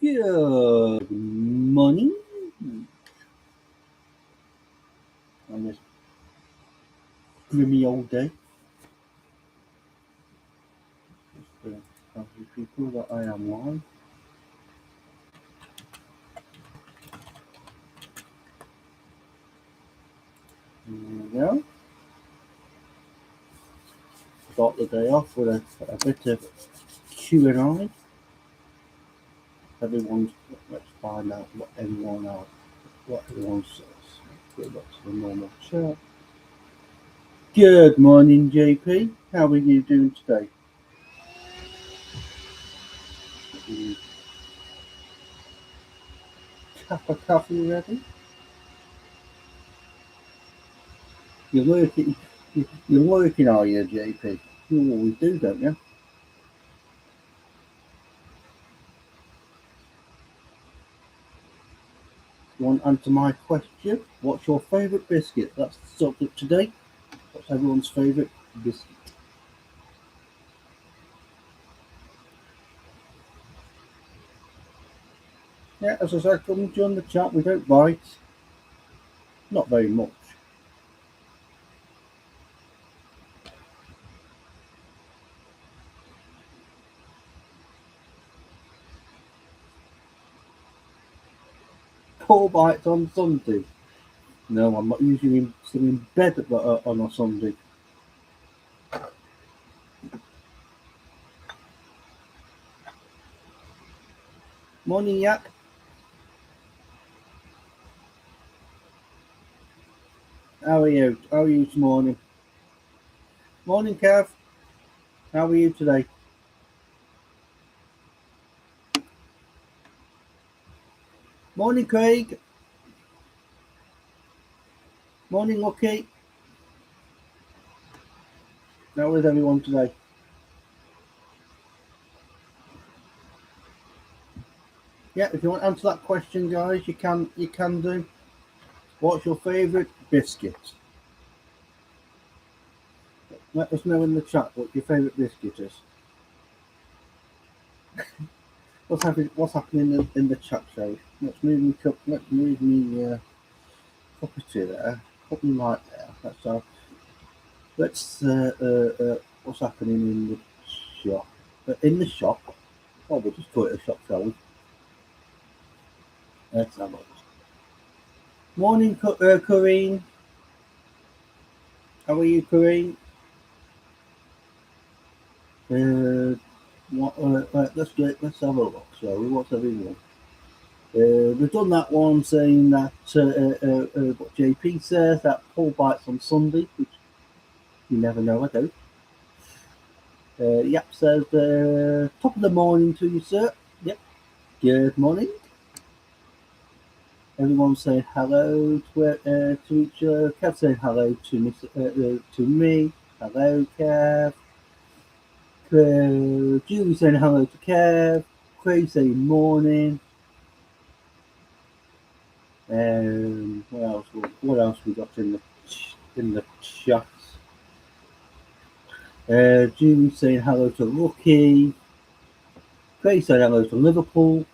Good morning. On this grimy old day. Just tell you people that I am live. There we go. Start the day off with a bit of Q&A. Let's find out what everyone says. Go back to the normal chat. Good morning, JP. How are you doing today? Cup of coffee ready? You're working, are you, JP? You always do, don't you? You want to answer my question? What's your favourite biscuit? That's the subject today. What's everyone's favourite biscuit? Yeah, as I said, come and join the chat. We don't bite. Not very much. Four bites on Sunday. No, I'm not usually still in bed on a Sunday. Morning, Yak. How are you? How are you this morning? Morning, Kev. How are you today? Morning, Craig. Morning, Lucky. How is everyone today? Yeah, if you want to answer that question, guys, you can do. What's your favourite biscuit? Let us know in the chat what your favourite biscuit is. What's happening in the chat show? Let's move me cup of tea there. Put me right there. That's all. Let's what's happening in the shop? In the shop. Oh, we'll just call it a shop, shall we? Let's have a look. Morning, Corrine. How are you, Corrine? Let's have a look. So, what's everyone? We've done that one saying that what JP says, that Paul bites on Sunday, which you never know, I don't. Yep says top of the morning to you, sir. Yep. Good morning. Everyone saying hello to each other. Kev saying hello to me. Hello, Kev. Julie saying hello to Kev. Craig saying morning. What else we got in the chat? Julie saying hello to Lucky. Craig saying hello to Liverpool.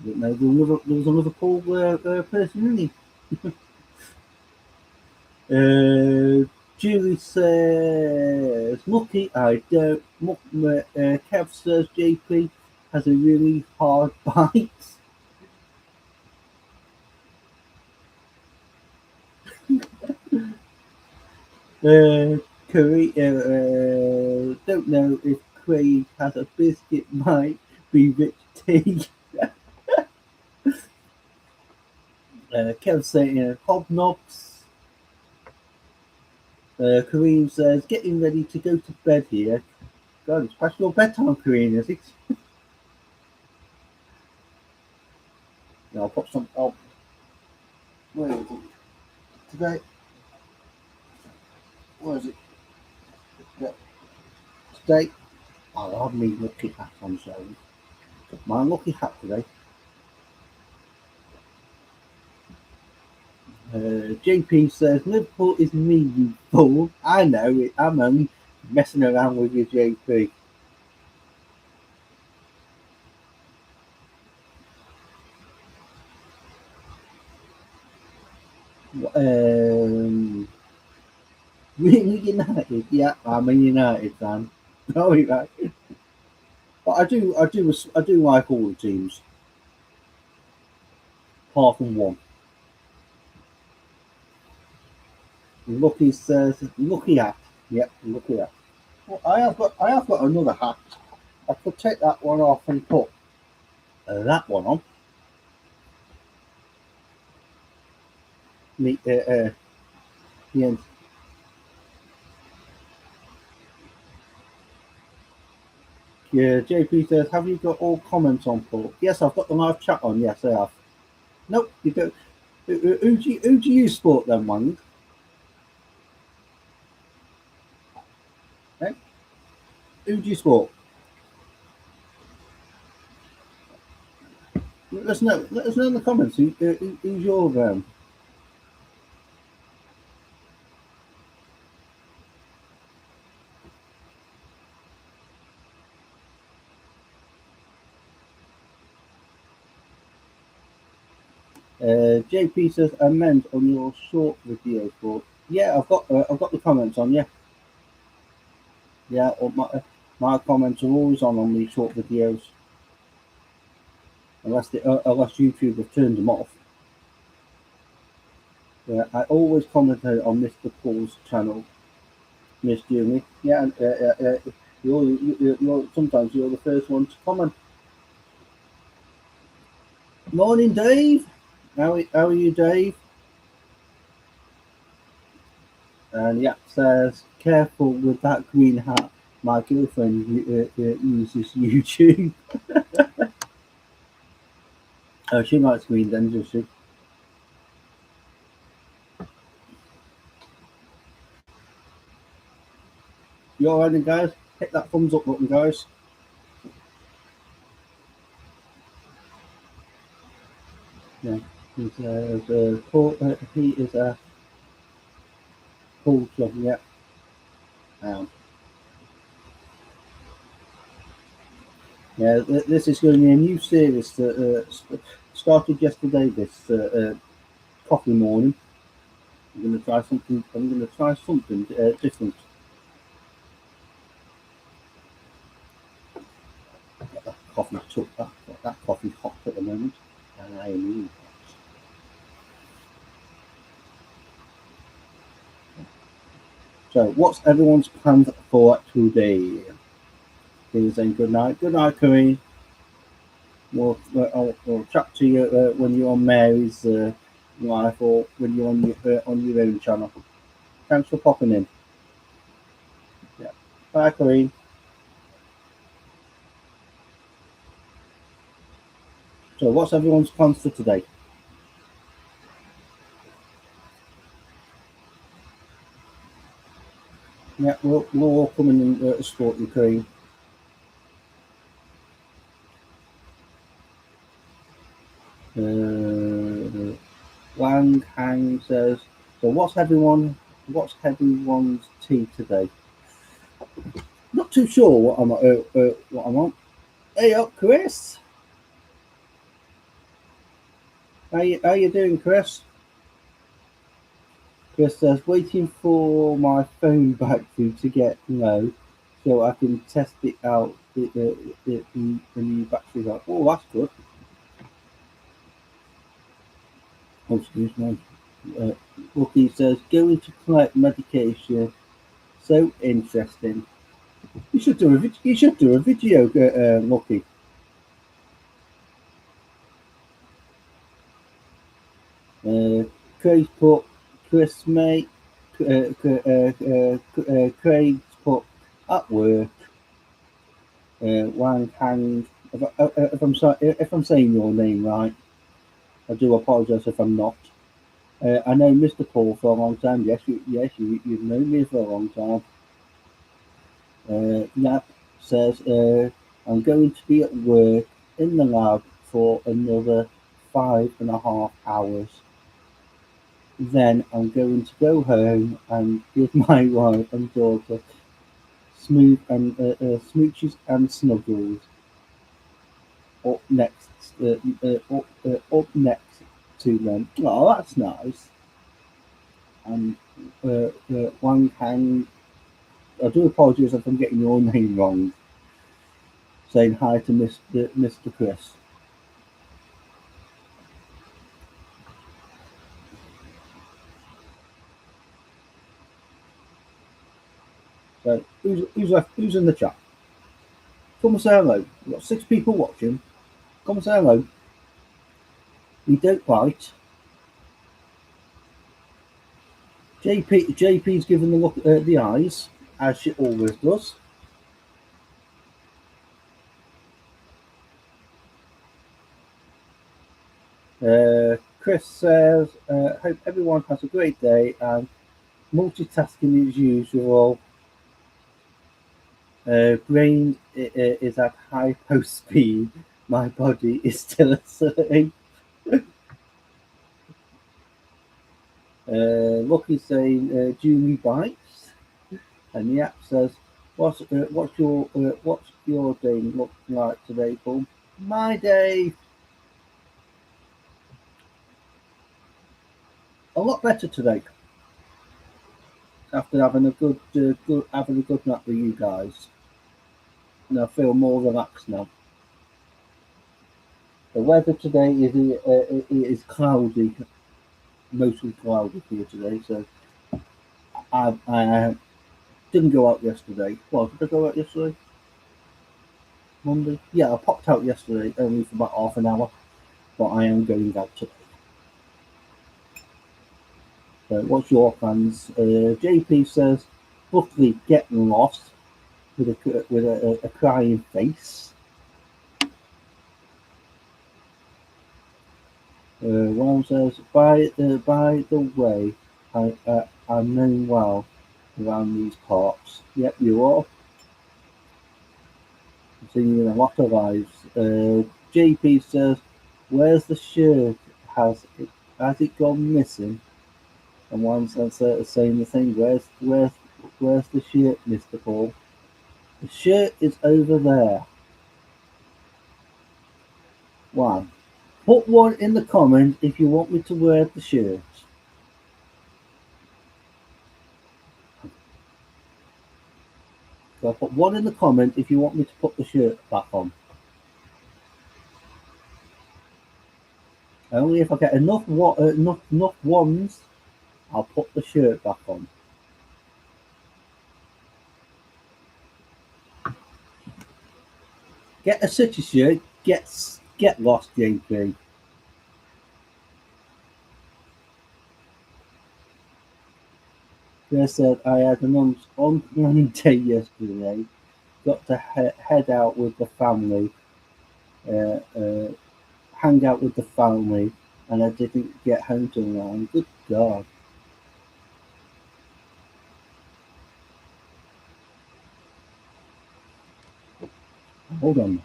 I didn't know there was a Liverpool person in Julie says Lucky. I don't. Kev says JP has a really hard bite. Don't know if Craig has a biscuit. Might be rich tea. Kev saying hobnobs. Kareem says getting ready to go to bed here. God, it's past your bedtime, Kareem, is it? No, I'll put some. Oh, where is it? Today. Where is it? Yeah. Today, I'll have me lucky hat on, so my lucky hat today. JP says Liverpool is me, you fool. I know it. I'm only messing around with you, JP. United, yeah, I'm a United fan. Oh, yeah. But I do like all the teams, apart from one. Lucky says, lucky hat. Yep, lucky hat. Well, I have got another hat. I could take that one off and put that one on. Me, yeah, yeah. JP says, have you got all comments on, Paul? Yes, I've got the live chat on. Yes, I have. Nope, you don't. Who do you support then, Wang? Eh? Who do you support? Let us know. Let us know in the comments. Who's your JP says amend on your short video for. Yeah, I've got the comments on. Yeah, yeah. Or my comments are always on these short videos, unless YouTube have turned them off. Yeah, I always comment on Mr. Paul's channel, Miss Jimmy. Yeah, and, sometimes you're the first one to comment. Morning, Dave. How are you, Dave? And Yap says, careful with that green hat. My girlfriend uses YouTube. Oh, she likes green then, does she? You alright then, guys? Hit that thumbs up button, guys. Yeah. He is a Paul Club, yeah. Yeah, this is going to be a new series that started yesterday. This coffee morning. I'm going to try something. I'm going to try something different. Got that coffee took that. Got that coffee hot at the moment, and I am really hot. So, what's everyone's plans for today? He's saying good night. Good night, Corinne. We'll chat to you when you're on Mary's live or when you're on your own channel. Thanks for popping in. Yeah. Bye, Corinne. So, what's everyone's plans for today? Yeah, we'll all come in and support Ukraine. Wang Hang says, so what's everyone's tea today? Not too sure what I'm on. Hey up, Chris. How you doing, Chris? Chris says, waiting for my phone battery to get low so I can test it out. The new battery's like, oh, that's good. Oh, excuse me. Lucky says, going to collect medication. So interesting. You should do a video, Lucky. Craig's put Chris mate. Craig's put at work. Wang Hang. If I'm saying your name right, I do apologise if I'm not. I know Mr. Paul for a long time. Yes, you've known me for a long time. Nap says, I'm going to be at work in the lab for another 5.5 hours. Then I'm going to go home and give my wife and daughter smooches and snuggles. Up next, up next to them. Oh, that's nice. and Wang Hang. I do apologise if I'm getting your name wrong. Saying hi to Mr. Chris. So who's in the chat? Come and say hello. We've got 6 people watching. Come and say hello. We don't bite. JP's giving the look at the eyes, as she always does. Chris says, hope everyone has a great day and multitasking as usual. Brain is at hypo speed. My body is still asleep. Lucky saying, Julie bites. And Yap says, what's your day look like today, Paul? My day, a lot better today. After having a good nap with you guys, and I feel more relaxed now. The weather today is cloudy, mostly cloudy here today. So I didn't go out yesterday. Well, did I go out yesterday? Monday? Yeah, I popped out yesterday only for about half an hour, but I am going out today. So what's your plans? JP says, roughly getting lost with a crying face. One says, by the way, I'm known well around these parts. Yep, you are. I'm seeing you in a lot of lives. JP says, where's the shirt? Has it gone missing? And one says saying the thing, where's the shirt, Mr. Paul? The shirt is over there. One. Put one in the comment if you want me to wear the shirt. So I'll put one in the comment if you want me to put the shirt back on. Only if I get enough ones, I'll put the shirt back on. Get a City shirt. Get lost, JP. Chris said I had an unplanned day yesterday. Got to head out with the family, hang out with the family, and I didn't get home till 9. Good God. Hold on.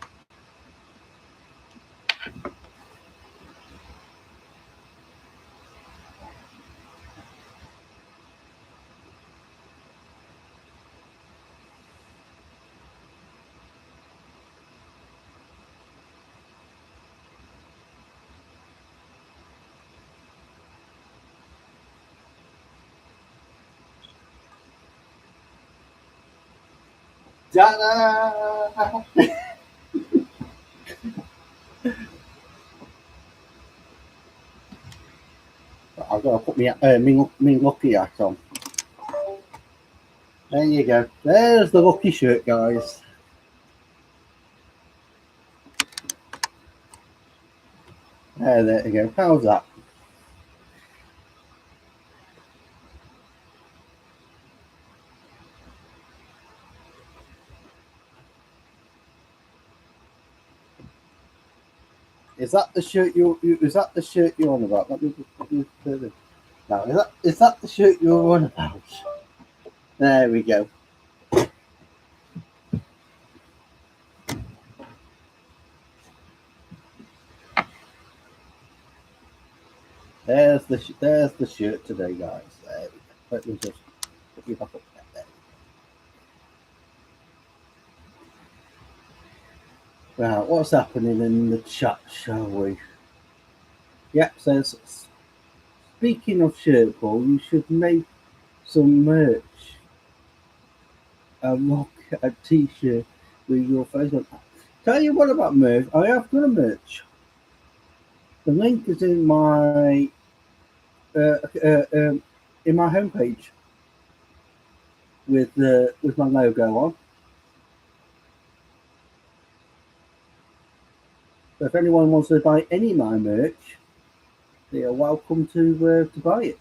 Ta-da! I've got to put me lucky hat on. There you go. There's the lucky shirt, guys. There you go. How's that? Is that the shirt is that the shirt you're on about? Let me now, is that the shirt you're on about? There we go. There's the shirt today, guys. There we go. Let me just put you back up there. Right, what's happening in the chat, shall we? Yep, says Speaking of shirt, Paul, you should make some merch. Look, a t-shirt with your face on. Tell you what about merch. I have got a merch. The link is uh, uh, um, in my homepage with my logo on. So if anyone wants to buy any of my merch, they are welcome to buy it.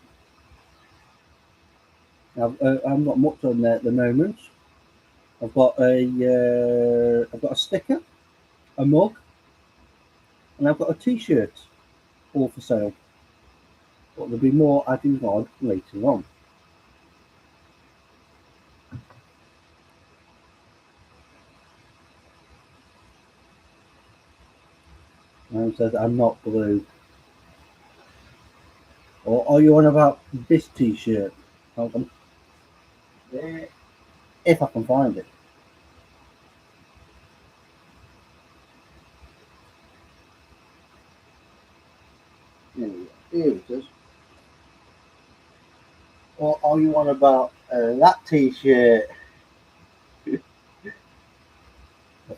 I've got much on there at the moment. I've got a sticker, a mug, and I've got a T-shirt all for sale. But there'll be more adding on later on. And says I'm not blue. Or are you on about this T-shirt? Hold on. If I can find it. Here it is. Or are you on about that T-shirt?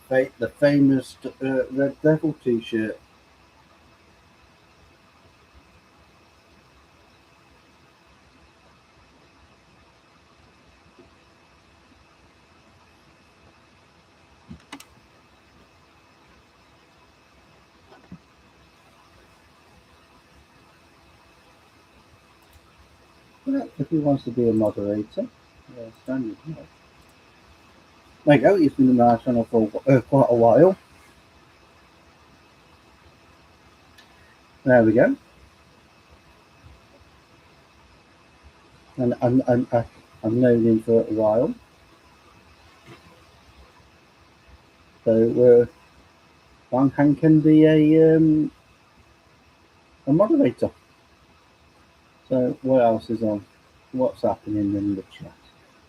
The famous Red Devil T-shirt. Well, if he wants to be a moderator, standard. There you go. He's been in my channel for quite a while. There we go. And I've known him for a while. So Wang Han can be a moderator. So what else is on? What's happening in the chat?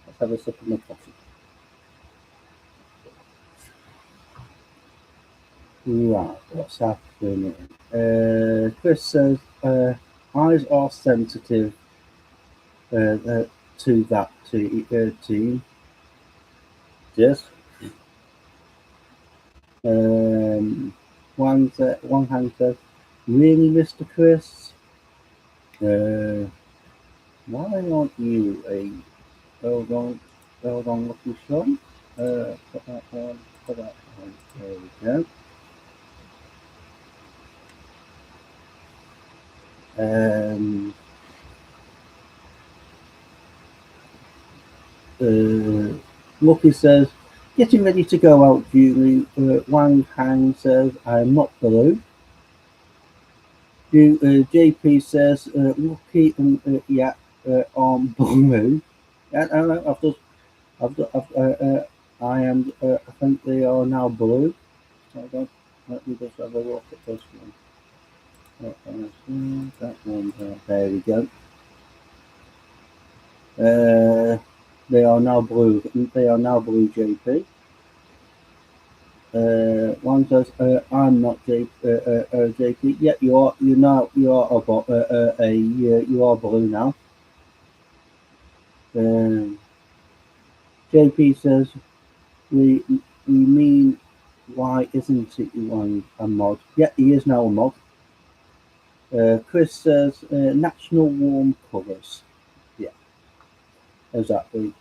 Let's have a sip of my coffee. Right, what's happening? Chris says eyes are sensitive to that team. Yes. One hand says, really, Mr. Chris? Why aren't you a hold on, lucky Sean? Put that one, put that one. There we go. Lucky says, getting ready to go out, Julie. Wang Hang says, I'm not blue. JP says, Lucky and yeah, on blue. Yeah, no, I am. I think they are now blue. Hold on, let me just have a look at this one. That one there we go. They are now blue. They are now blue, JP. One says, "I'm not JP. Yeah, you are. You now. You are you are blue now." JP says, "We mean why isn't it one a mod? Yeah, he is now a mod." Chris says, "National warm colours." Yeah, exactly.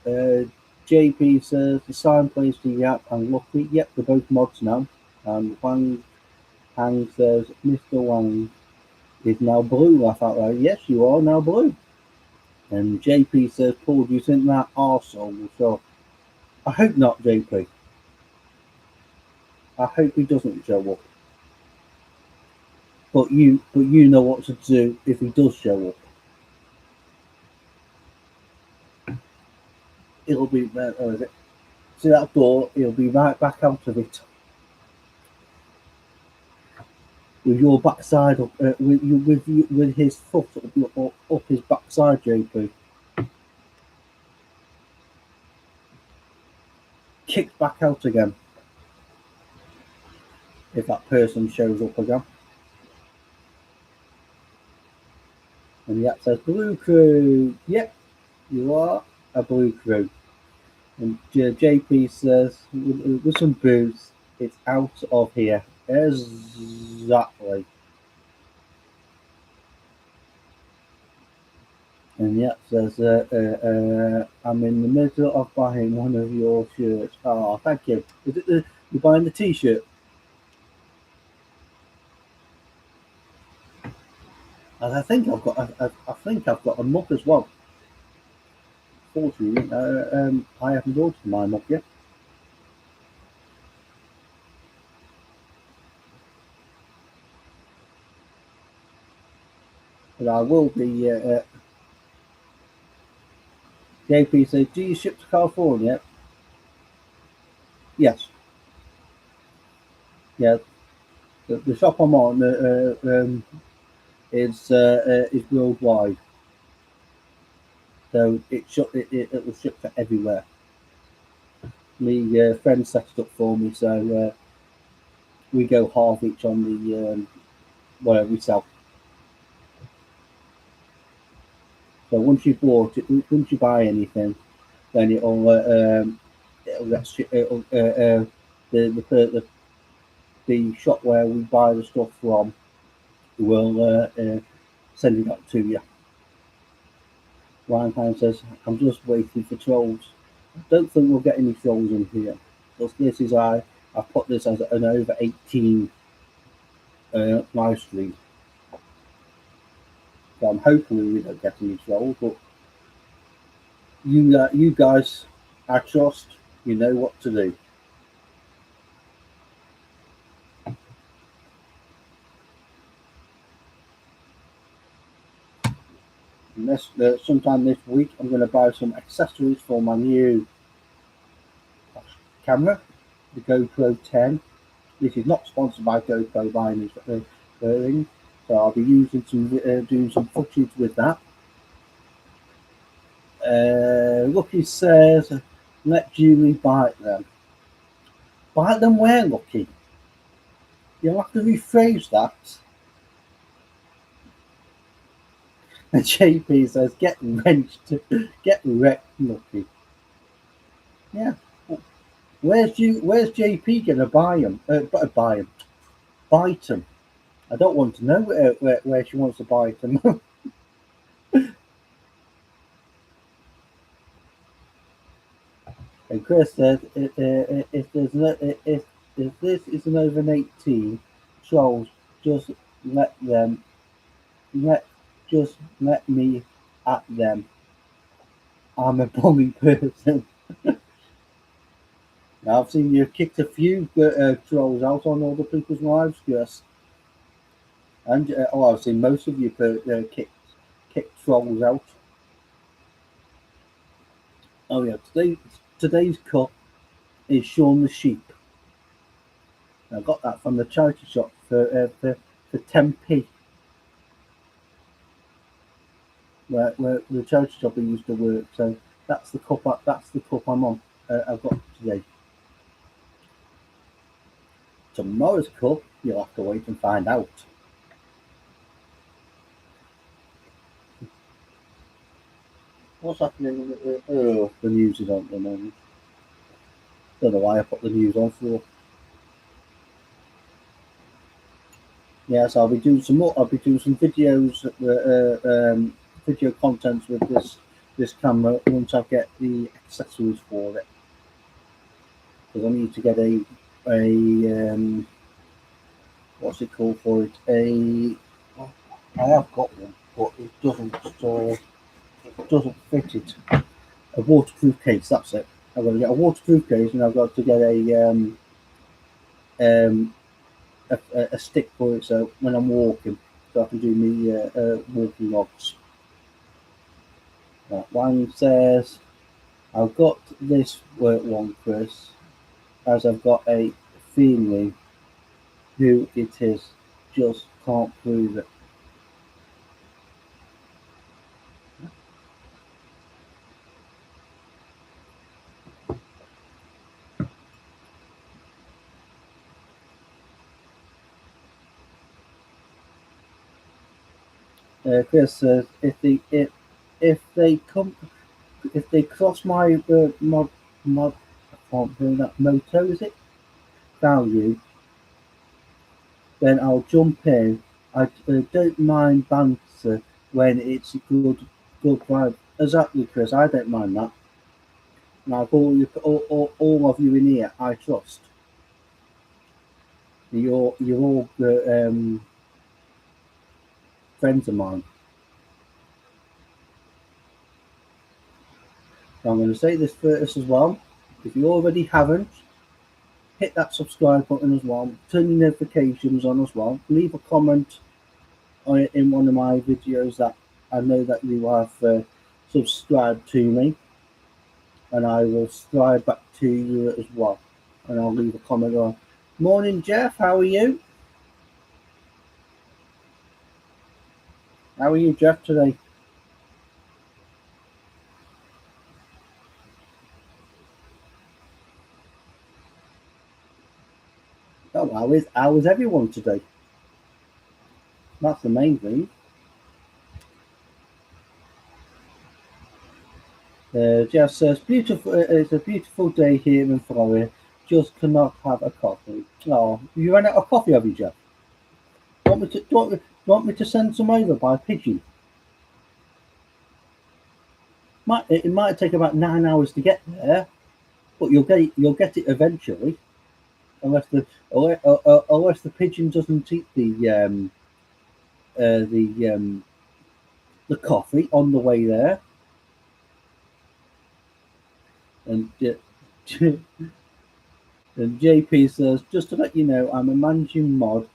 JP says the sign plays to Yap and Lucky. Yep, they're both mods now. And Wang Hang says Mr. Wang is now blue. I thought, yes, you are now blue. And JP says, Paul, do you think that arsehole will show? I hope not, JP. I hope he doesn't show up. But you know what to do if he does show up. It'll be see that door. He'll be right back out of it. With your backside up, with his foot up his backside, JP. Kicked back out again. If that person shows up again. And the app says Blue Crew. Yep, you are a Blue Crew. And JP says with some boots, it's out of here. Exactly. And the app says I'm in the middle of buying one of your shirts. Oh, thank you. Is it you're buying the T-shirt? And I think I've got I think I've got a mug as well. Fortunately, I haven't ordered my mug yet, but I will be. JP says, "Do you ship to California?" Yes. Yeah. The shop I'm on is worldwide, so it will ship to everywhere. My friend set it up for me, so we go half each on the whatever we sell. So once you bought it, once you buy anything, then it'll get the shop where we buy the stuff from will send it out to you. Ryan says, "I'm just waiting for trolls. I don't think we'll get any trolls in here. Because this is I put this as an over 18 live stream. So I'm hoping we don't get any trolls, but you guys, I trust you know what to do. And sometime this week, I'm going to buy some accessories for my new camera, the GoPro 10. This is not sponsored by GoPro by any thing, so I'll be doing some footage with that. Lucky says, "Let Julie bite them." Bite them where, Lucky? You'll have to rephrase that. And JP says, "Get wrenched, get wrecked, Lucky." Yeah. Where's JP gonna buy them? Buy them, bite them. I don't want to know where she wants to bite them. And Chris said, "If there's no, if this isn't over an 18, trolls, just let them let let me at them. I'm a bully person." Now, I've seen you kicked a few trolls out on other people's lives, yes. And I've seen most of you kick trolls out. Oh yeah, today's cut is Shaun the Sheep. I got that from the charity shop for 10p. Where the charity shop I used to work. So that's the cup I'm on. I've got today. Tomorrow's cup, you'll have to wait and find out. What's happening? The news is on at the moment. Don't know why I put the news on for. Yes, I'll be doing some more. I'll be doing some videos, video contents with this camera once I get the accessories for it. Because I need to get a what's it called for it? I have got one, but it doesn't fit it. A waterproof case. That's it. I've got to get a waterproof case, and I've got to get um, a stick for it, so when I'm walking, so I can do me walking logs. One says, "I've got this work one, Chris, as I've got a feeling who it is, just can't prove it." Chris says if they cross my mod I can't do that moto is it value, then I'll jump in. I don't mind banter when it's a good vibe. Exactly, Chris. I don't mind that. Like all of you in here, I trust. You're all friends of mine. So I'm going to say this first as well. If you already haven't, hit that subscribe button as well. Turn your notifications on as well. Leave a comment in one of my videos that I know that you have subscribed to me, and I will subscribe back to you as well. And I'll leave a comment on. Morning, Jeff. How are you? How are you, Jeff, today? Oh, how is everyone today? That's the main thing. Jeff says, "Beautiful. It's a beautiful day here in Florida. Just cannot have a coffee." Oh, you ran out of coffee, have you, Jeff? Want me to send some over by pigeon? It might take about 9 hours to get there, but you'll get it eventually, unless the pigeon doesn't eat uh, the um, the coffee on the way there. And and JP says, just to let you know, I'm a managing mod,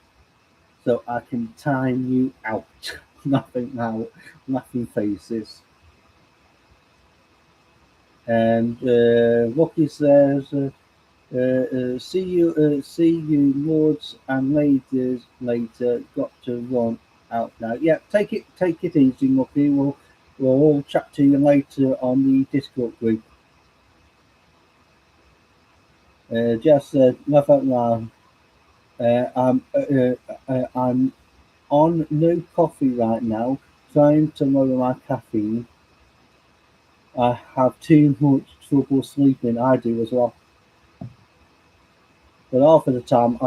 so I can time you out. Nothing now, laughing faces. And Rocky says, see you, lords and ladies later. Got to run out now. Yeah, take it easy, Rocky. We'll all chat to you later on the Discord group. Just said, nothing wrong. I'm on no coffee right now, trying to lower my caffeine. I have too much trouble sleeping. I do as well. But half of the time,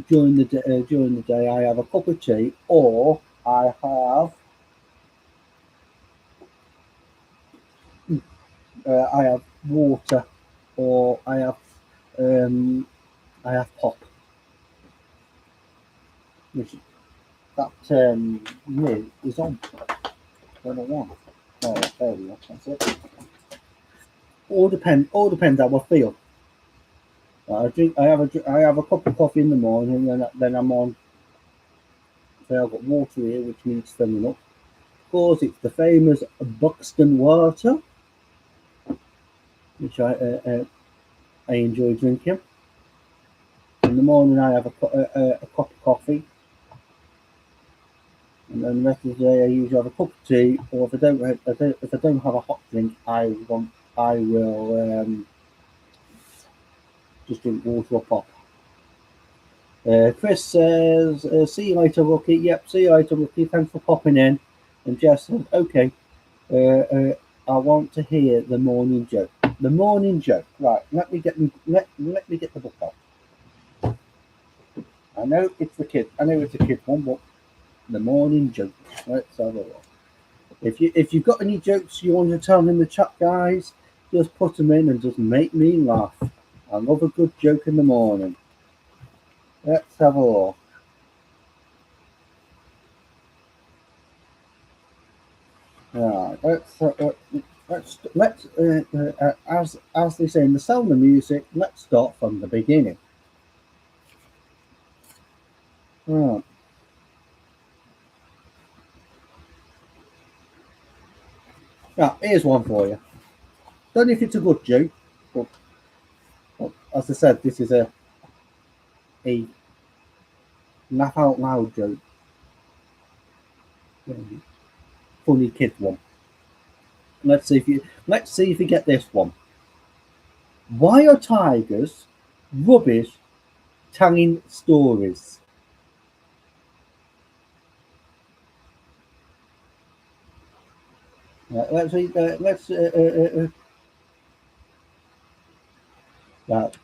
during the day, I have a cup of tea, or I have water, or um, I have pop. Which that lid is on. Don't know why. Oh, there we go. That's it. All depends how I feel. I have a cup of coffee in the morning, and then I'm on. So I've got water here, which needs filling up. Of course, it's the famous Buxton water, which I enjoy drinking. In the morning, I have a cup of coffee, and then the rest of the day, I usually have a cup of tea. Or if I don't have a hot drink, I will just drink water or pop. Chris says, see you later, Rookie. Yep, see you later, Rookie. Thanks for popping in. And Jess said, okay, I want to hear the morning joke. The morning joke. Right, let me get the book out. I know it's a kid one, but the morning joke. Let's have a look. If you've got any jokes you want to tell in the chat, guys, just put them in and just make me laugh. I love a good joke in the morning. Let's have a look. Right, let's as they say in the sound of music, let's start from the beginning. Right. Now, here's one for you. Don't know if it's a good joke, but as I said, this is a laugh out loud joke. Funny kid one. Let's see if you get this one. Why are tigers rubbish telling stories? Let's read. Let's.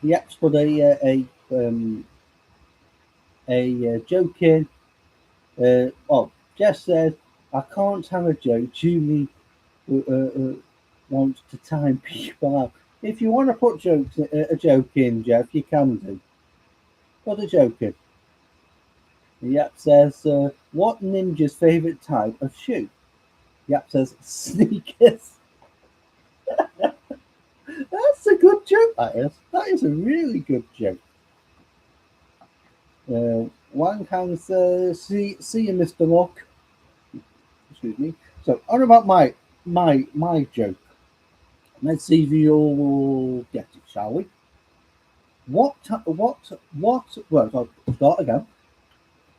Yap's put a joke in. Jess says, "I can't have a joke. Julie wants to time people out. If you want to put a joke in, Jeff, you can do. Put a joke in." Yap says, "What ninja's favourite type of shoe?" Yap says, "Sneakers." That's a good joke. That is. That is a really good joke. Wang Kang says, "See you, Mr. Lock." Excuse me. So, on about my joke. Let's see if you all get it, shall we? What? Well, I'll start again.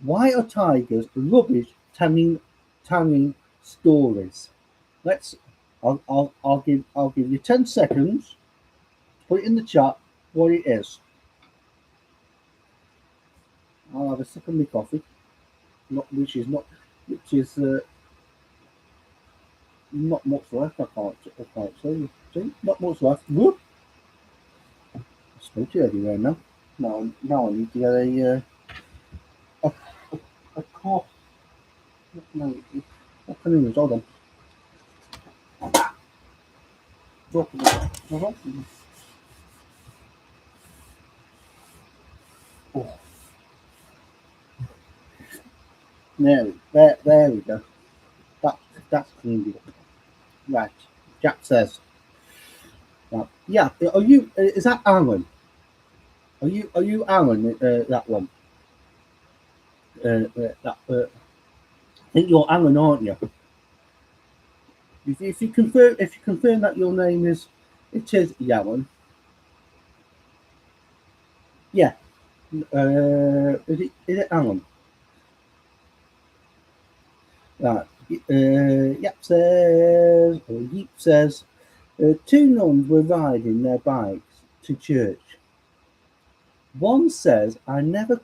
Why are tigers rubbish tanning stories? Let's. I'll give you 10 seconds. Put it in the chat what it is. I'll have a sip of my coffee. Which is not much left. I can't see. Not much left. Whoop. I spilled it everywhere now. Now I need to get a, a cough. No, what can I use? Hold on. Drop it. Uh-huh. Oh, there we go. That, that's cleaned it up. Right. Jack says, yeah, are you, is that Alan? Are you Alan, that one? I think you're Alan, aren't you? If you confirm that your name is, it is Alan. Yeah. Is it Alan? Right. Yeep says, two nuns were riding their bikes to church. One says, I never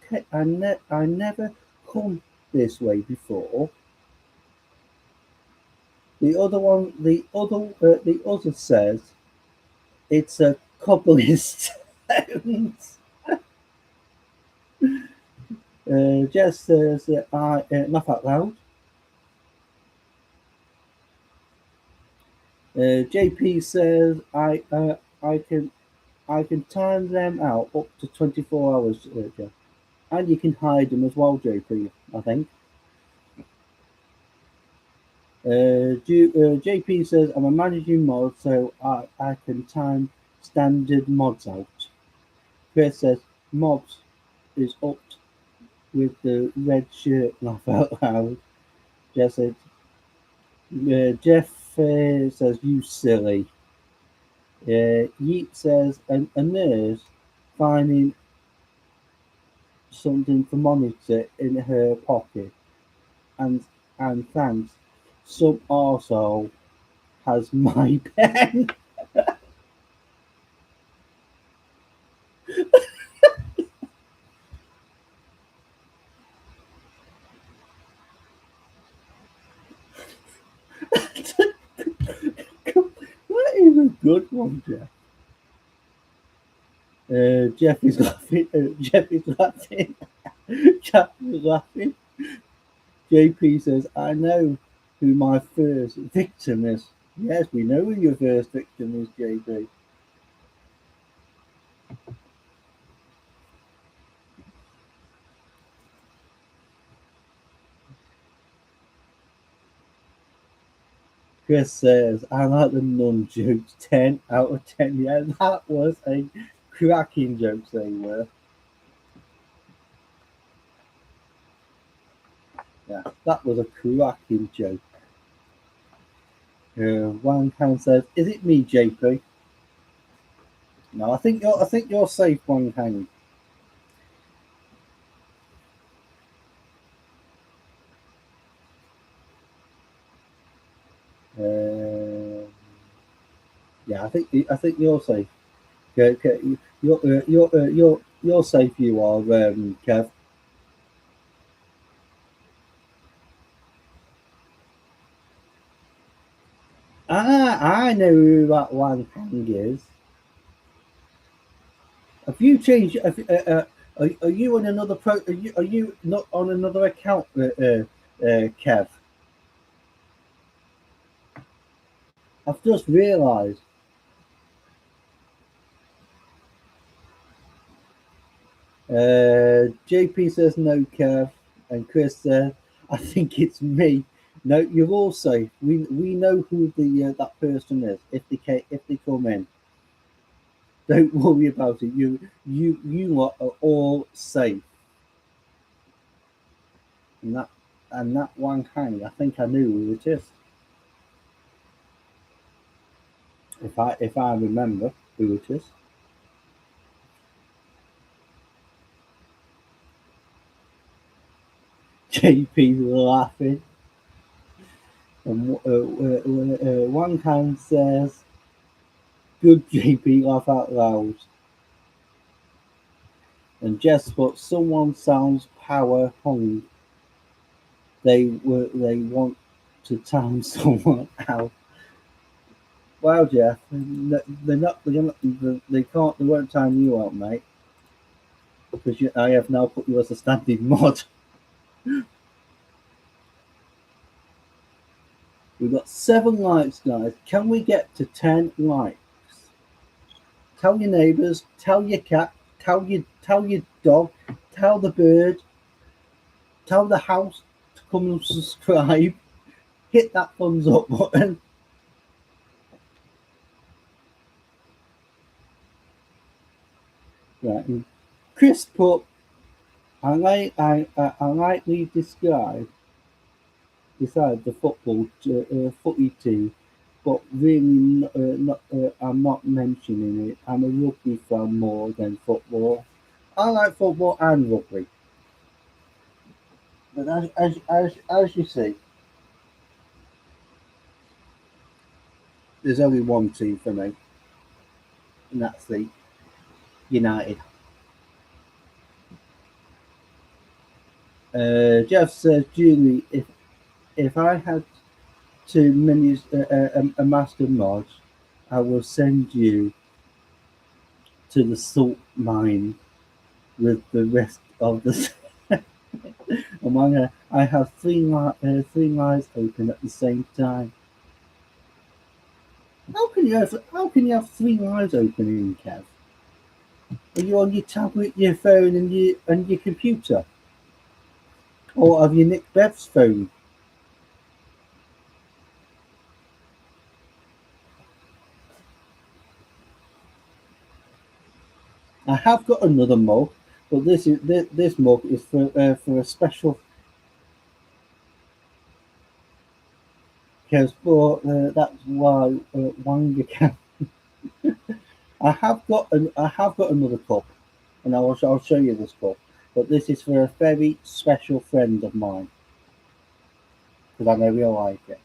come this way before. The other says, it's a cobblestone. Jess says, I laugh out loud. JP says, I can time them out up to 24 hours, Jeff. And you can hide them as well, JP, I think. JP says, I'm a managing mod, so I can time standard mods out. Chris says, mobs is up with the red shirt, laugh out loud. Jeff says, Jeff says, you silly. Yeet says, a nurse finding something for monitor in her pocket, and thanks, some arsehole has my pen. That is a good one, Jeff. Jeff is laughing. Jeff is laughing. Jeff is laughing. JP says, I know who my first victim is. Yes, we know who your first victim is, JP. Chris says, I like the nun jokes. 10 out of 10. Yeah, that was a cracking joke, they were. Yeah, that was a cracking joke. Wang Kang says, "Is it me, JP?" No, I think you're safe, Wang Kang. Yeah, I think you're safe. Okay, you're safe. You are, Kev. I know who that Wang Hang is. Have you changed? Are you on another pro? Are you not on another account, Kev? I've just realised. JP says no, Kev, and Chris says I think it's me. No, you're all safe. We know who the that person is. If they come in, don't worry about it. You lot are all safe. And that Wang Hang, I think I knew who it is. If I remember who it is. JP's laughing, and Wang Hang says, "Good JP, laugh out loud." And Jess put, "Someone sounds power hung. They want to time someone out." Wow, Jeff, they can't, they won't time you out, mate, because I have now put you as a standing mod. We've got 7 likes, guys. Can we get to 10 likes? Tell your neighbours, tell your cat, tell your dog, tell the bird, tell the house to come and subscribe. Hit that thumbs up button. Right. And Chris put, I lightly decide the footy team, but really not. I'm not mentioning it. I'm a rugby fan more than football. I like football and rugby, but as you see, there's only one team for me, and that's the United. Jeff says, Julie, if I had to mini a master mod, I will send you to the salt mine with the rest of the. Among her, I have three eyes open at the same time. How can you have 3 eyes open, Kev? Are you on your tablet, your phone, and your computer, or have you nicked Bev's phone? I have got another mug, but this mug is for a special Kev's. But that's why Wanga can. I have got another cup, and I'll show you this cup. But this is for a very special friend of mine because I know you'll like it.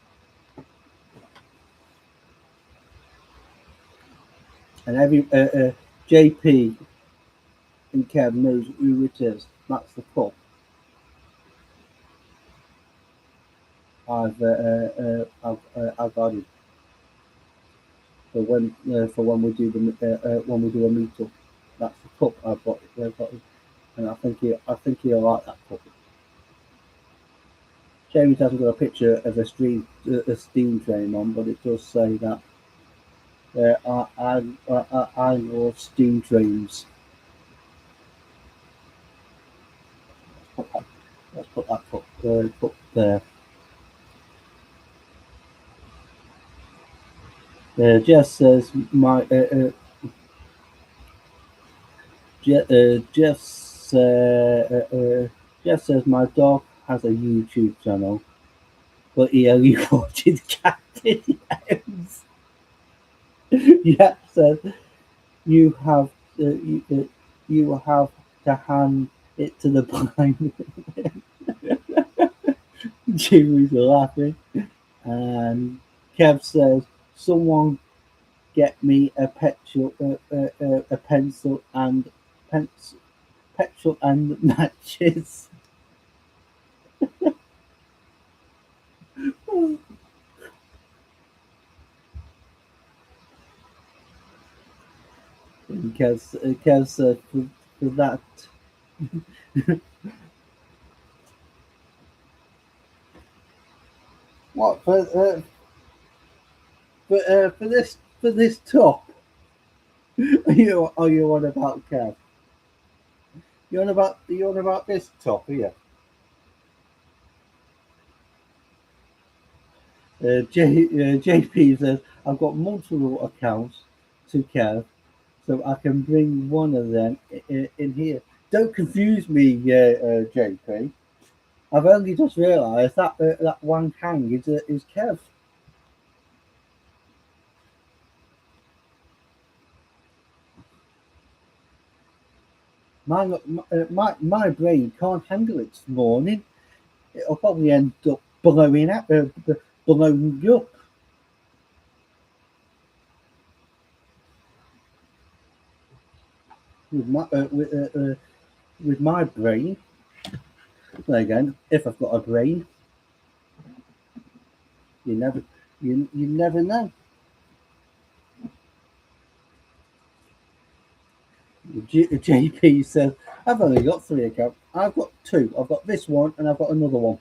And every JP and Kev knows who it is. That's the cup. I've got it for when we do a meetup. That's the cup I've got, and I think he'll like that cup. James hasn't got a picture of a steam train on, but it does say that I love steam trains. Let's put that cup there. Jess says Jeff's Jeff says my dog has a YouTube channel, but he only watches cat videos. Jeff says you have you have to hand it to the blind. Jimmy's laughing, and Kev says someone get me a pencil and pencil, petrol and matches. Because for that. What for this top? Are you on about Kev? You on about this top here? JP says I've got multiple accounts to Kev, so I can bring one of them in here. Don't confuse me, JP. I've only just realised that that Wang Kang is Kev. My brain can't handle it this morning. It'll probably end up blowing up. With with my brain. Then again, if I've got a brain, you never you never know. JP says I've only got three accounts. I've got two. I've got this one and I've got another one.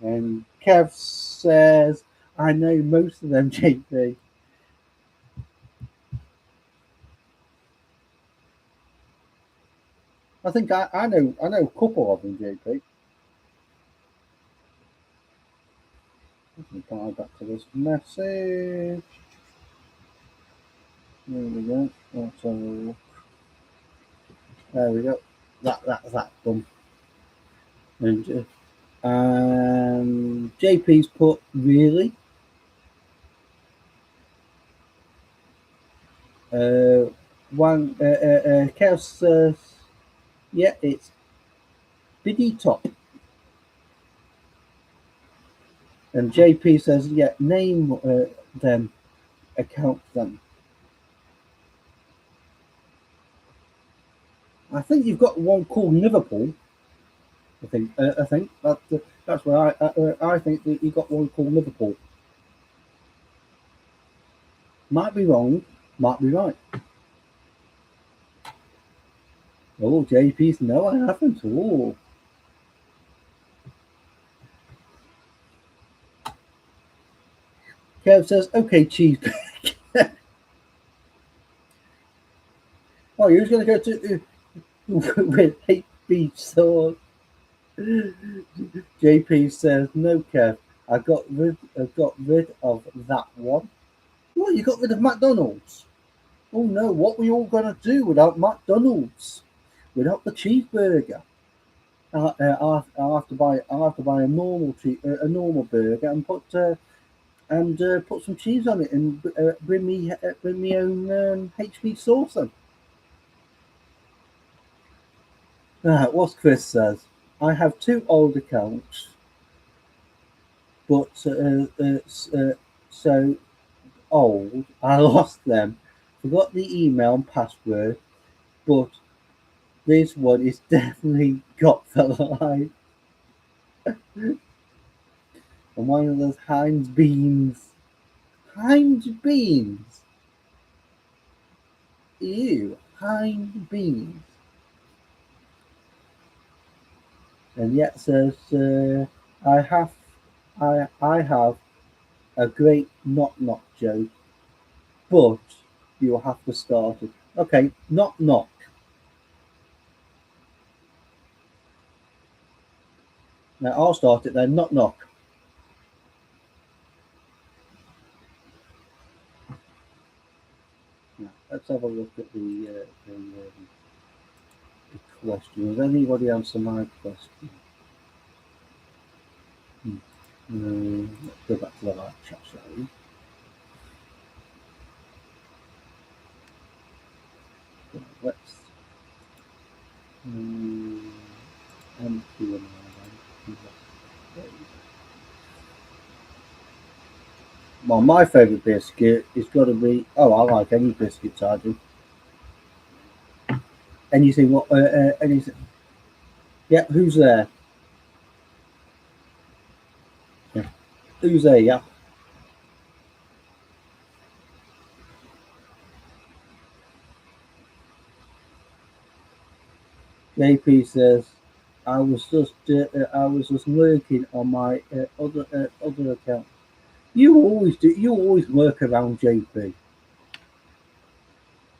And Kev says I know most of them, JP. I think I know a couple of them, JP. Let me go back to this message. There we go. Let's have a look. There we go. That's done. And JP's put really. One Kev says, yeah, it's Biddy Top. And JP says, yeah, name them, account them. I think you've got one called Liverpool. I think that's where I think that you got one called Liverpool. Might be wrong, might be right. Oh, JP's no, I haven't. Oh. Kev says, okay, cheese. Oh, you're going to go to with HB sword. JP says, no, Kev. I got rid of that one. What, you got rid of McDonald's? Oh no, what we all gonna do without McDonald's? Without the cheeseburger? I'll have to buy a normal burger and put some cheese on it and bring me own HB sauce on. What Chris says. I have two old accounts, but so old I lost them. Forgot the email and password, but this one is definitely got for life. And one of those Heinz beans. Heinz beans. Ew, Heinz beans. And yet says I have a great knock joke, but you'll have to start it. Okay, knock. Now I'll start it then. Knock. Now, let's have a look at the question. Has anybody answered my question? Let's go back to the live chat, shall we? Let's empty well, my favourite biscuit is got to be. Oh, I like any biscuits. I do. Anything? What? Anything? Yeah. Who's there? Yeah. Who's there? Yeah. JP says, I was just lurking on my other account. You always do. You always lurk around JP.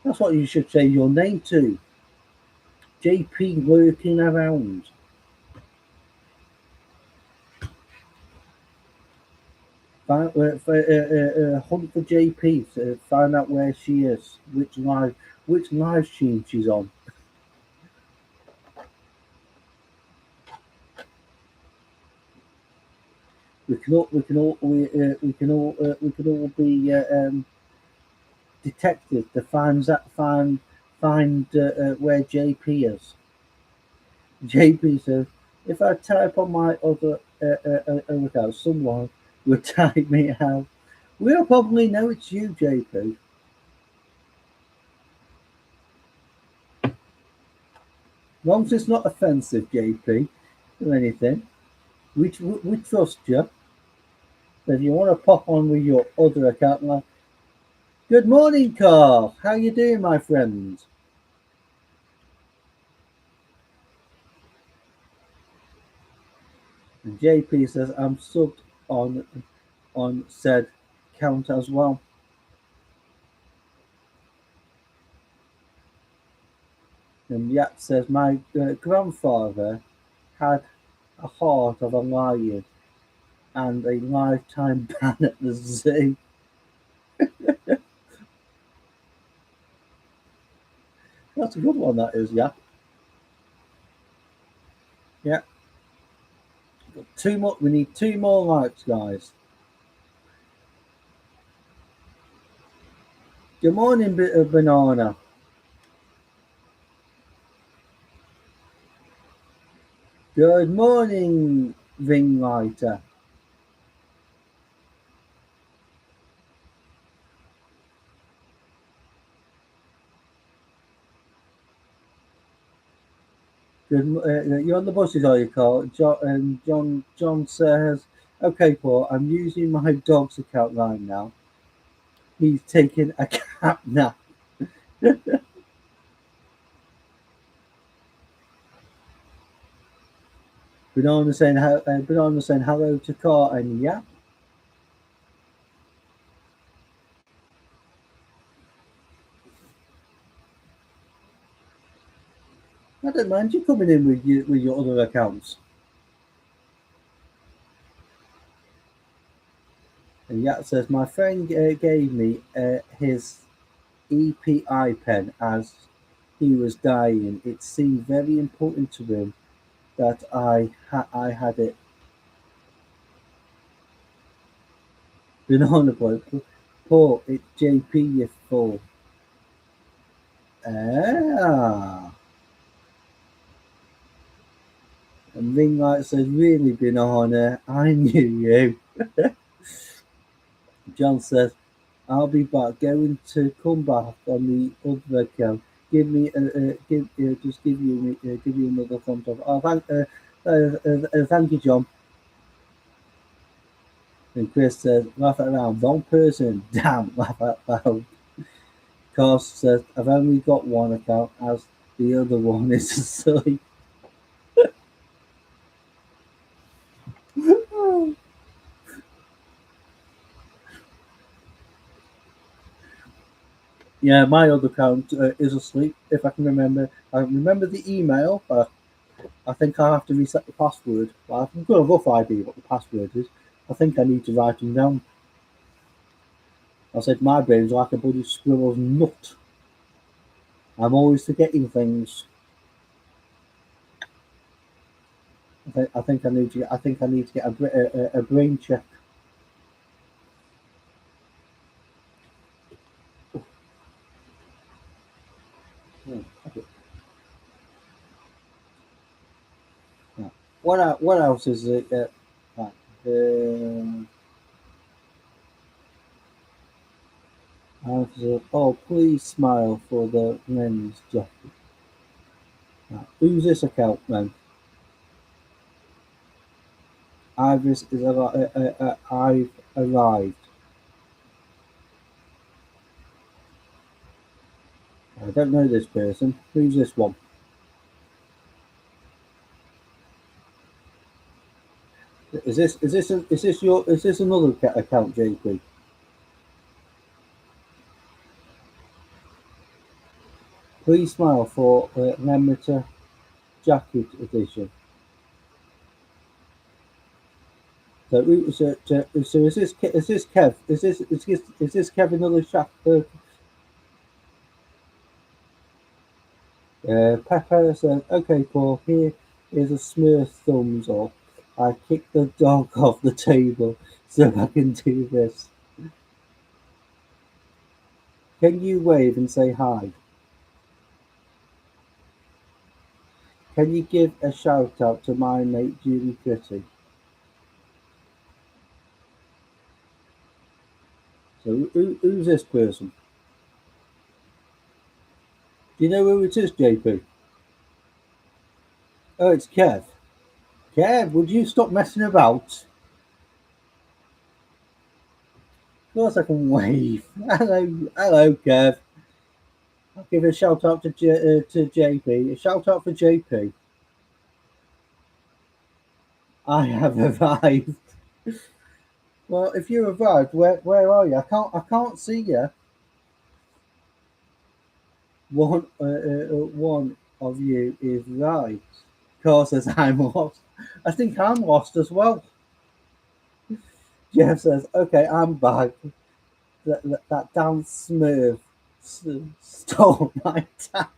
That's what you should change your name to. JP lurking around. Hunt for JP to find out where she is, which live stream she's on. We can all be detectives to find where JP is. JP says, if I type on my other account, someone will type me out. We'll probably know it's you, JP. As long as it's not offensive, JP, or anything. We trust you. If you want to pop on with your other account, like, good morning, Carl. How you doing, my friend? And JP says I'm subbed on said count as well. And Yat says my grandfather had a heart of a lion and a lifetime ban at the zoo. That's a good one, that is, yeah. Yeah. Two more. We need two more likes, guys. Good morning, bit of banana. Good morning, ring lighter. You're on the buses, are you, Carl? John says, "Okay, Paul. I'm using my dog's account right now. He's taking a cat nap." Banana saying hello to Carl and yeah. I don't mind you coming in with your other accounts. And Yat says, my friend gave me his EPI pen as he was dying. It seemed very important to him that I had it. Banana boy, Paul, it's JP, you fool. Ah. And Ringlight says, really, Banana, I knew you. John says, I'll be back. Going to come back on the other account. Give me just give you another thumbs up. Oh, thank you, John. And Chris says, laugh at around. Wrong person. Damn, laugh out loud. Carl says, I've only got one account as the other one is asleep. Yeah, my other account is asleep. If I can remember, I remember the email, but I think I have to reset the password. Well, I've got a rough idea what the password is. I think I need to write them down. I said my brain's like a bloody squirrel's nut. I'm always forgetting things. I think I need to. I think I need to get a brain check. Yeah, okay. Yeah. What else is it? Right. Oh, please smile for the men's jacket. Right. Who's this account then? Iris is I've arrived. I don't know this person. Who's this one? Is this another account, JP? Please smile for Nemrita Jacket Edition. So is this Kev? Is this Kev another Pepper says, "Okay, Paul. Here is a Smurf thumbs up. I kicked the dog off the table so I can do this. Can you wave and say hi? Can you give a shout out to my mate Julie Pretty?" So who's this person? Do you know who it is, JP? Oh, it's Kev. Kev, would you stop messing about? Of course I can wave. Hello, Kev. I'll give a shout out to JP. A shout out for JP. I have arrived. Well, if you arrived, where are you? I can't see you. One of you is right. Of course, as I'm lost. I think I'm lost as well. Jeff says, "Okay, I'm back. That damn Smurf stole my tap."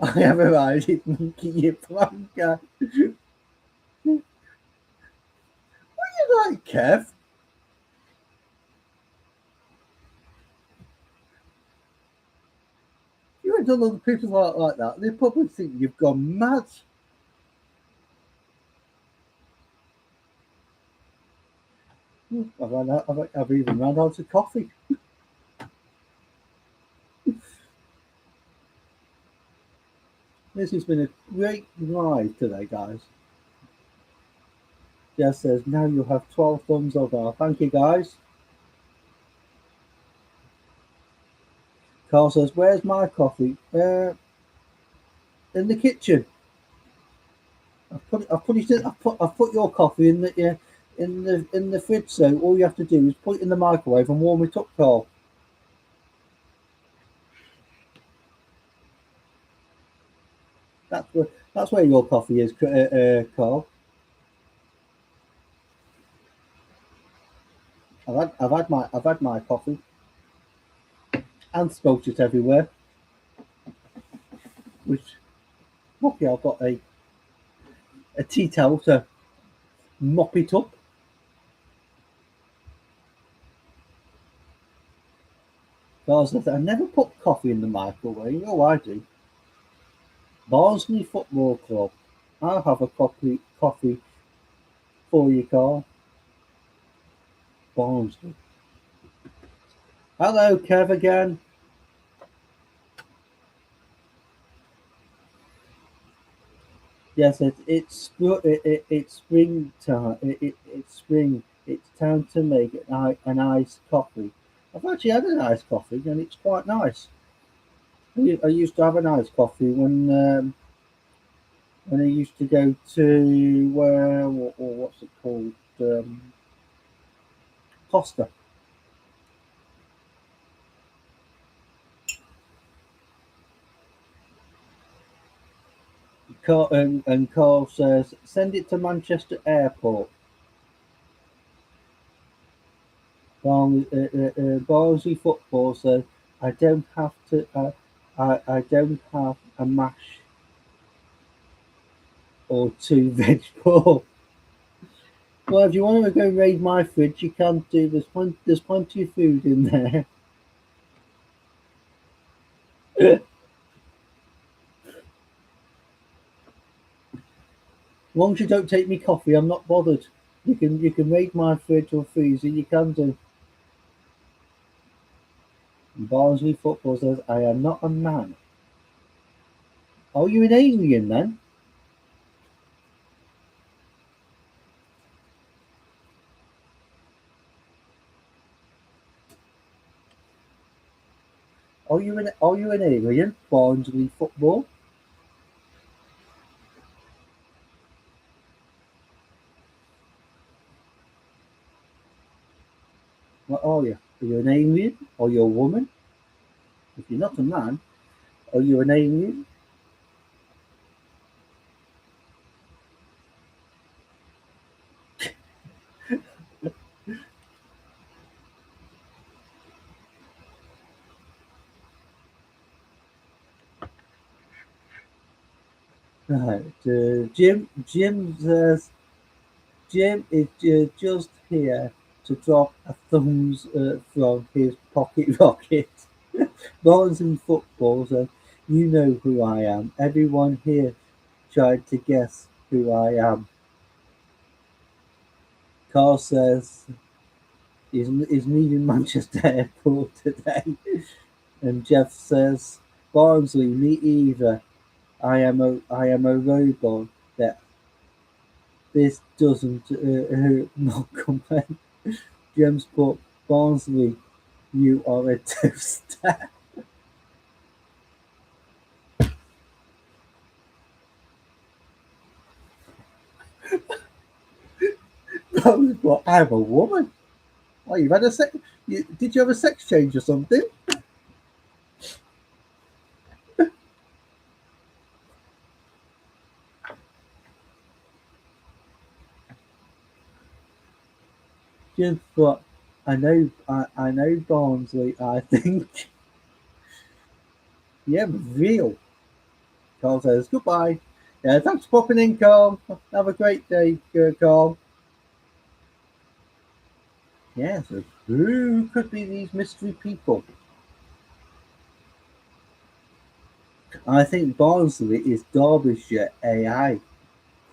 I have arrived at Monkey You Plonker. What you like, Kev? You went on other people like that, they probably think you've gone mad. I've even run out of coffee. This has been a great ride today, guys. Jess says, now you have 12 thumbs up. Thank you, guys. Carl says, where's my coffee? In the kitchen. I've put your coffee in the fridge. So all you have to do is put it in the microwave and warm it up, Carl. That's where your coffee is, Carl. I've had my coffee and spilt it everywhere. Which lucky I've got a tea towel to mop it up. Because I never put coffee in the microwave. Oh, I do. Barnsley Football Club. I'll have a coffee for you, Carl. Barnsley. Hello, Kev again. Yes, it's springtime. It's spring. It's time to make an iced coffee. I've actually had an iced coffee and it's quite nice. I used to have an iced coffee when I used to go to or what's it called, Costa. And Carl says, send it to Manchester Airport. Barnsley Football says, I don't have to. I don't have a mash or two veg ball. Well, if you want to go raid my fridge, you can do. There's plenty of food in there. As long as you don't take me coffee, I'm not bothered. You can raid my fridge or freezer. You can do. And Barnsley Football says, I am not a man. Are you an alien then? Are you an alien? Barnsley football. What are you? Are you an alien? Are you a woman? If you're not a man, are you an alien? Right. Jim says Jim is just here to drop a thumbs from his pocket rocket. Ballers in football, so you know who I am. Everyone here tried to guess who I am. Carl says he's leaving Manchester Airport today. And Jeff says, Barnsley, me either. I am a robot that this doesn't not comment. James put Barnsley, you are a toaster. James put, I'm a woman. Oh, you've had a sex. Did you have a sex change or something? James put, I know Barnsley. I think, yeah, real. Carl says goodbye. Yeah, thanks for popping in, Carl. Have a great day, Carl. Yeah, so who could be these mystery people? I think Barnsley is Derbyshire AI.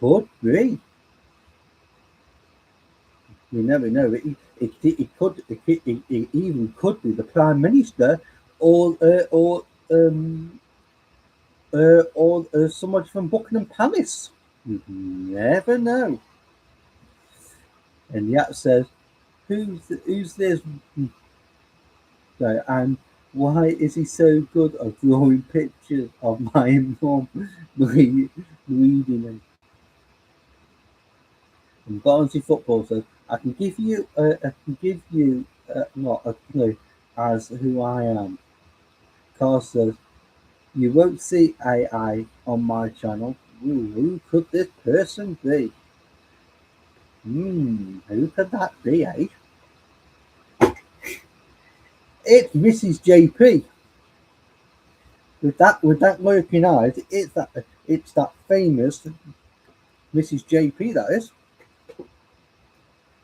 Could be. You never know. It even could be the Prime Minister or somebody from Buckingham Palace. You never know. And Yap says, who's this guy and why is he so good at drawing pictures of my mom reading them? And Barnsley Football says, I can give you not a clue as who I am. Carl says, you won't see AI on my channel. Ooh, who could this person be? Who could that be, eh? It's Mrs. JP. With that lurking eyes, it's that famous Mrs. JP that is.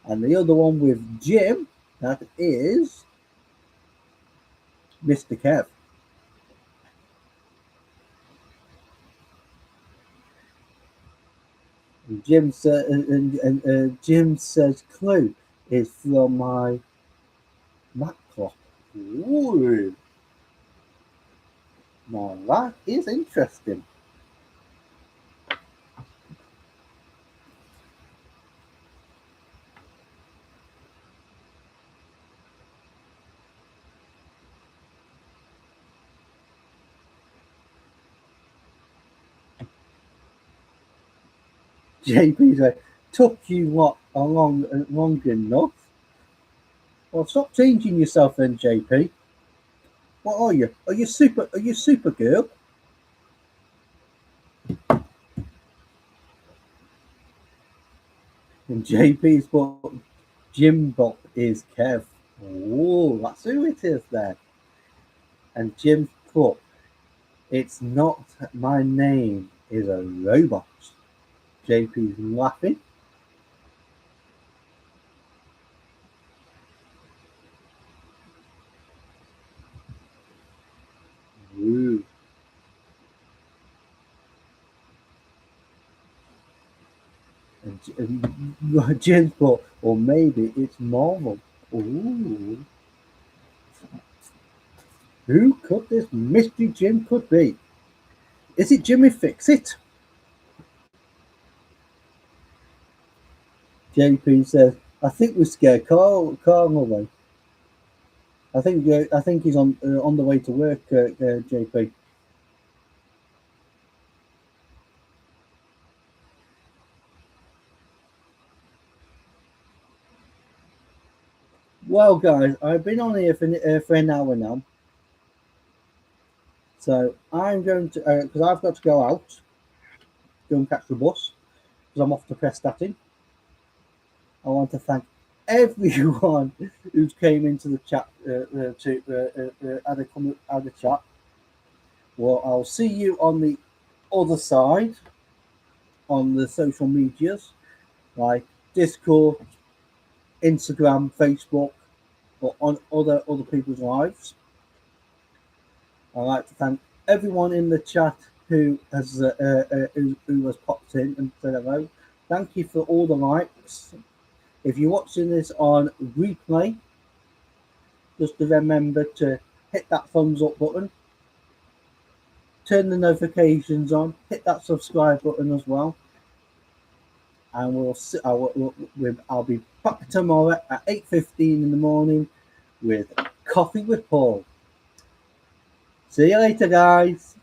And the other one with Jim, that is Mr. Kev. And Jim says clue is from my map clock. Ooh, now that is interesting. JP said, took you what long enough? Well, stop changing yourself then, JP. What are you? Are you Supergirl? And JP's what Jim Bop is Kev. Oh, that's who it is there. And Jim put, it's not my name is a robot. JP's laughing. Ooh. And Jim's put, or maybe it's Marvel. Ooh. Who could this mystery Jim could be? Is it Jimmy Fix It? JP says, I think we scared Carl away. I think he's on the way to work, JP. Well, guys, I've been on here for an hour now, so I'm going to because I've got to go out, go and catch the bus because I'm off to Prestatyn. I want to thank everyone who's came into the chat to add a chat. Well, I'll see you on the other side on the social medias like Discord, Instagram, Facebook, or on other people's lives. I'd like to thank everyone in the chat who has popped in and said hello. Thank you for all the likes. If you're watching this on replay, just to remember to hit that thumbs up button, turn the notifications on, hit that subscribe button as well, and I'll be back tomorrow at 8:15 in the morning with Coffee with Paul. See you later, guys.